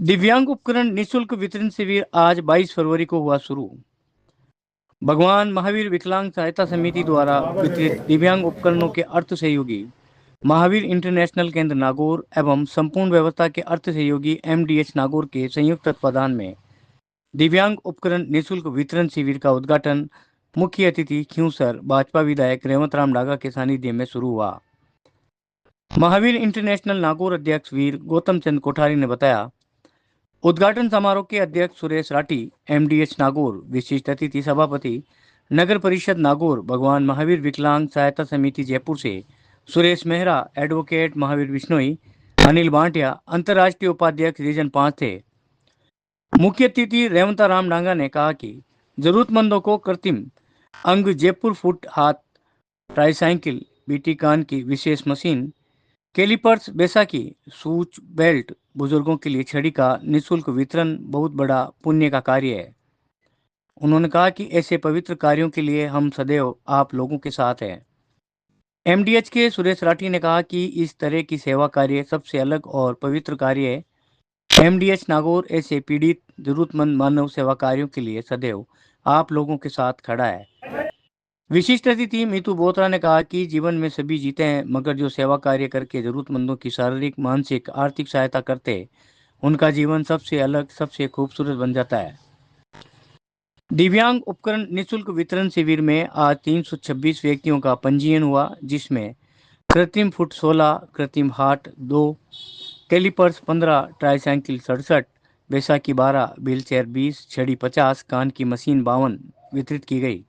दिव्यांग उपकरण निःशुल्क वितरण शिविर आज 22 फरवरी को हुआ शुरू। भगवान महावीर विकलांग सहायता समिति द्वारा वितरित दिव्यांग उपकरणों के अर्थ सहयोगी महावीर इंटरनेशनल केंद्र नागौर एवं संपूर्ण व्यवस्था के अर्थ सहयोगी MDH नागौर के संयुक्त तत्वाधान में दिव्यांग उपकरण निःशुल्क वितरण शिविर का उद्घाटन मुख्य अतिथि खियूसर भाजपा विधायक रेवंत राम डागा के सानिध्य में शुरू हुआ। महावीर इंटरनेशनल नागौर अध्यक्ष वीर गौतम चंद कोठारी ने बताया, उद्घाटन समारोह के अध्यक्ष सुरेश राठी, MDH नागौर, विशिष्ट अतिथि सभापति नगर परिषद नागौर भगवान महावीर विकलांग सहायता समिति जयपुर से सुरेश मेहरा, एडवोकेट महावीर बिश्नोई, अनिल बांटिया, अंतर्राष्ट्रीय उपाध्यक्ष रीजन 5 थे। मुख्य अतिथि रेवंत राम डांगा ने कहा कि जरूरतमंदों को कृत्रिम अंग, जयपुर फुट हाथ, ट्राईसाइकिल, बीटी कान की विशेष मशीन, कैलिपर्स, बैसाखी, सूच बेल्ट, बुजुर्गों के लिए छड़ी का निःशुल्क वितरण बहुत बड़ा पुण्य का कार्य है। उन्होंने कहा कि ऐसे पवित्र कार्यों के लिए हम सदैव आप लोगों के साथ हैं। MDH के सुरेश राठी ने कहा कि इस तरह की सेवा कार्य सबसे अलग और पवित्र कार्य है। MDH नागौर ऐसे पीड़ित जरूरतमंद मानव सेवा कार्यों के लिए सदैव आप लोगों के साथ खड़ा है। विशिष्ट अतिथि मीतू बोत्रा ने कहा कि जीवन में सभी जीते हैं, मगर जो सेवा कार्य करके जरूरतमंदों की शारीरिक, मानसिक, आर्थिक सहायता करते उनका जीवन सबसे अलग, सबसे खूबसूरत बन जाता है। दिव्यांग उपकरण निःशुल्क वितरण शिविर में आज 326 व्यक्तियों का पंजीयन हुआ, जिसमें कृत्रिम फुट 16, कृत्रिम हार्ट 2, कैलिपर्स 15, ट्राईसाइकिल 67, बैसाखी 12, व्हीलचेयर 20, छड़ी 50, कान की मशीन 52 वितरित की गई।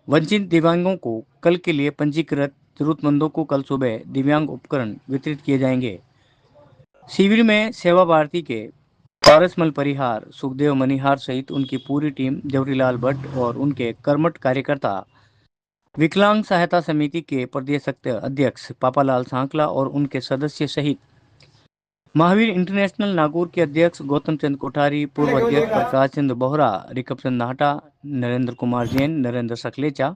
वंचित दिव्यांगों को कल के लिए पंजीकृत जरूरतमंदों को कल सुबह दिव्यांग उपकरण वितरित किए जाएंगे। शिविर में सेवा भारती के पारसमल परिहार, सुखदेव मनिहार सहित उनकी पूरी टीम, जवरीलाल भट्ट और उनके कर्मठ कार्यकर्ता, विकलांग सहायता समिति के प्रदेश अध्यक्ष पापालाल सांकला और उनके सदस्य सहित महावीर इंटरनेशनल नागौर के अध्यक्ष गौतम चंद कोठारी, पूर्व अध्यक्ष प्रकाश चंद्र बोहरा, रिकप चंद नाहटा, नरेंद्र कुमार जैन, नरेंद्र सकलेचा,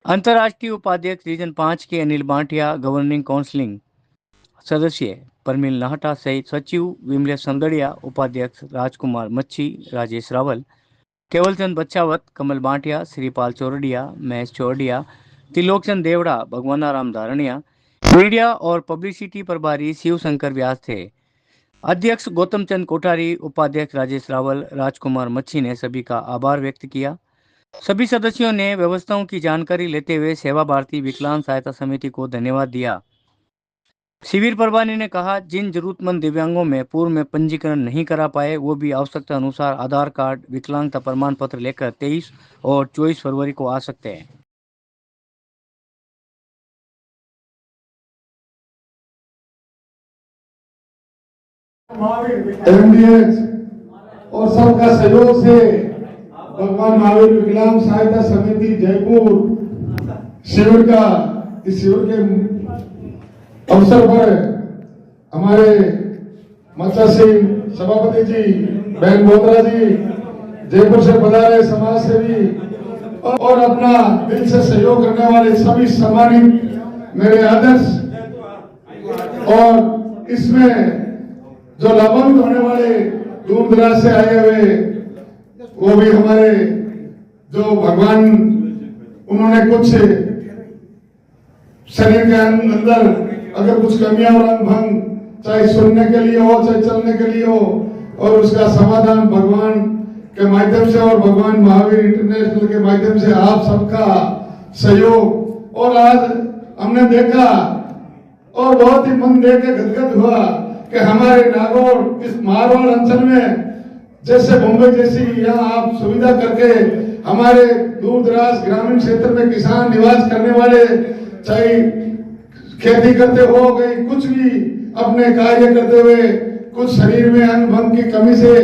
अंतर्राष्ट्रीय उपाध्यक्ष रीजन 5 के अनिल बांटिया, गवर्निंग काउंसिलिंग सदस्य परमिल नाहटा सहित सचिव विमलेश संदड़िया, उपाध्यक्ष राजकुमार मच्छी, राजेश रावल, केवल चंद बच्चावत, कमल बांटिया, श्रीपाल चौरडिया, महेश चौरडिया, त्रिलोकचंद देवड़ा, भगवाना राम धारणिया, मीडिया और पब्लिसिटी प्रभारी शिव शंकर व्यास थे। अध्यक्ष गौतम चंद कोठारी, उपाध्यक्ष राजेश रावल, राजकुमार मच्छी ने सभी का आभार व्यक्त किया। सभी सदस्यों ने व्यवस्थाओं की जानकारी लेते हुए सेवा भारती विकलांग सहायता समिति को धन्यवाद दिया। शिविर प्रभारी ने कहा, जिन जरूरतमंद दिव्यांगों में पूर्व में पंजीकरण नहीं करा पाए, वो भी आवश्यकता अनुसार आधार कार्ड, विकलांगता प्रमाण पत्र लेकर 23 और 24 फरवरी को आ सकते हैं। MDH और सबका सहयोग से भगवान महावीर विकलांग सहायता समिति जयपुर शिविर का इस शिविर के अवसर पर हमारे मच्चा सिंह सभापति जी, बहन बोत्रा जी, जयपुर से पधारे समाज सेवी और अपना दिल से सहयोग करने वाले सभी सम्मानित मेरे आदर्श, और इसमें जो लाभान्वित होने वाले दूर दराज से आए हुए, वो भी हमारे जो भगवान, उन्होंने कुछ शरीर के अंदर अगर कुछ कमियां और अंग भंग, चाहे सुनने के लिए हो, चाहे चलने के लिए हो, और उसका समाधान भगवान के माध्यम से और भगवान महावीर इंटरनेशनल के माध्यम से आप सबका सहयोग, और आज हमने देखा और बहुत ही मन देख के गदगद हुआ कि हमारे नागौर इस मारवाड़ अंचल में जैसे मुंबई जैसी यहाँ आप सुविधा करके हमारे दूर दराज ग्रामीण क्षेत्र में किसान निवास करने वाले, चाहे खेती करते हो गई, कुछ भी अपने कार्य करते हुए कुछ शरीर में अंग भंग की कमी से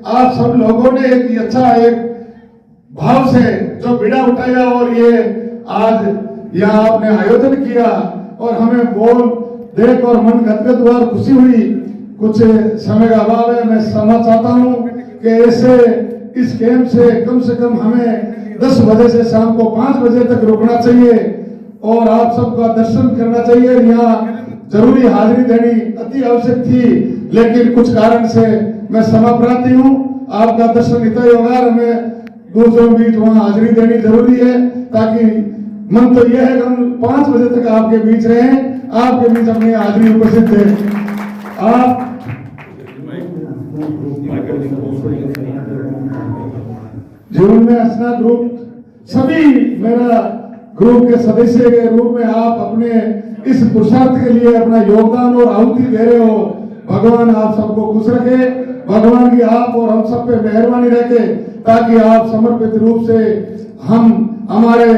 आप सब लोगों ने एक अच्छा एक भाव से जो बीड़ा उठाया और ये आज यहाँ आपने आयोजन किया, और हमें बोल देख और मन गदगद हुआ और खुशी हुई। कुछ समय का अभाव है, मैं समझना चाहता हूँ कि ऐसे इस कैंप से कम हमें 10 बजे से शाम को 5 बजे तक रुकना चाहिए और आप सबका दर्शन करना चाहिए। यहाँ जरूरी हाजिरी देनी अति आवश्यक थी, लेकिन कुछ कारण से मैं समाप्रार्थी हूँ। आपका दर्शन नित्य होगा और हमें दूसरों के बीच वहाँ हाजिरी देनी जरूरी है, ताकि मन तो यह है कि हम 5 बजे तक आपके बीच रहें, आपके बीच अपनी हाजिरी उपस्थित दें। आप जीवन में हंसना ग्रुप सभी मेरा ग्रुप के सदस्य के रूप में आप अपने इस पुरुषार्थ के लिए अपना योगदान और आहुति दे रहे हो। भगवान आप सबको खुश रखे, भगवान की आप और हम सब पे मेहरबानी रखे, ताकि आप समर्पित रूप से हमारे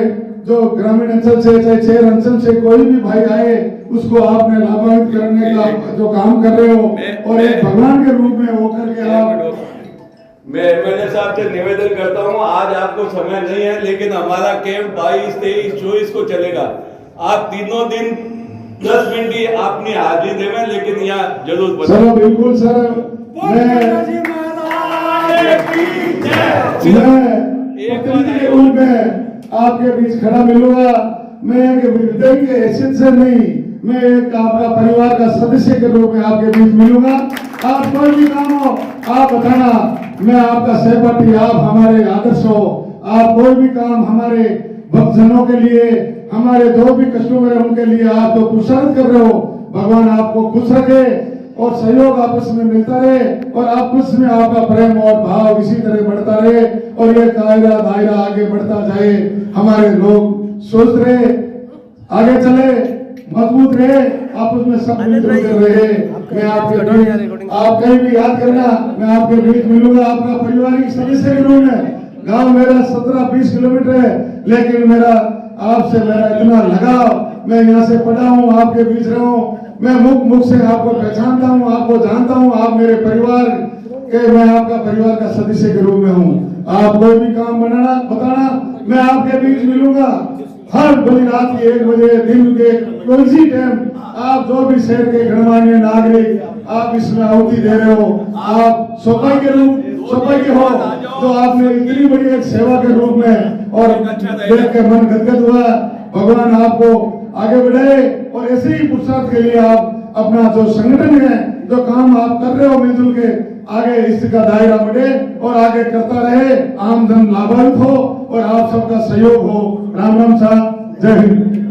जो ग्रामीण अंचल से चाहे शहर अंचल से कोई भी भाई आए उसको आपने लाभान्वित करने का जो काम कर रहे हो और एक भगवान के रूप में होकर के आप। मैं एमएलए साहब से निवेदन करता हूं, आज आपको समय नहीं है, लेकिन हमारा कैंप 22, 23, 24 को चलेगा। आप तीनों दिन 10 मिनट की अपनी हाजिरी देवें, लेकिन यहाँ जरूर सर बिल्कुल सर, मैं के रूप में आपके बीच खड़ा मिलूंगा। मैं एक विधायक के हैसियत से नहीं, मैं एक आपका परिवार का सदस्य के रूप में आपके बीच मिलूंगा। आप कोई भी काम हो आप बताना, मैं आपका सहपाठी, आप हमारे आदर्श हो। आप कोई भी काम हमारे भक्तजनों के लिए, हमारे जो भी कस्टमर है उनके लिए आप तो पुरुषार्थ कर रहे हो। भगवान आपको खुश रखे और सहयोग आपस में मिलता रहे और आपस में आपका प्रेम और भाव इसी तरह बढ़ता रहे और ये दायरा आगे बढ़ता जाए। हमारे लोग स्वस्थ रहे, आगे चले, मजबूत रहे, आपस में सब मिलजुल कर रहे। मैं आपके आप कहीं भी याद करना, मैं आपके बीच मिलूंगा आपका पारिवारिक सदस्य के रूप में। गांव मेरा 17-20 किलोमीटर है, लेकिन मेरा आपसे मेरा इतना लगाव, मैं यहाँ से पढ़ा हूँ, आपके बीच रहा हूँ, मैं मुख से आपको पहचानता हूँ, आपको जानता हूँ, आप मेरे परिवार के, मैं आपका परिवार का सदस्य के रूप में हूँ। आप कोई भी काम बताना, मैं आपके बीच मिलूंगा हर बड़ी रात की 1 बजे, दिन के कोई सी टाइम। आप जो भी शहर के गणमान्य नागरिक आप इसमें आहुति दे रहे हो, आप सौभाग्य के हो, तो आपने इतनी बड़ी एक सेवा के रूप में और देख के मन गदगद हुआ। भगवान आपको आगे बढ़ाए और ऐसे ही पुरुषार्थ के लिए आप अपना जो संगठन है, जो काम आप कर रहे हो मिलजुल के, आगे इसका दायरा बढ़े और आगे करता रहे, आमजन लाभान्वित हो और आप सबका सहयोग हो। राम राम साहब, जय हिंद।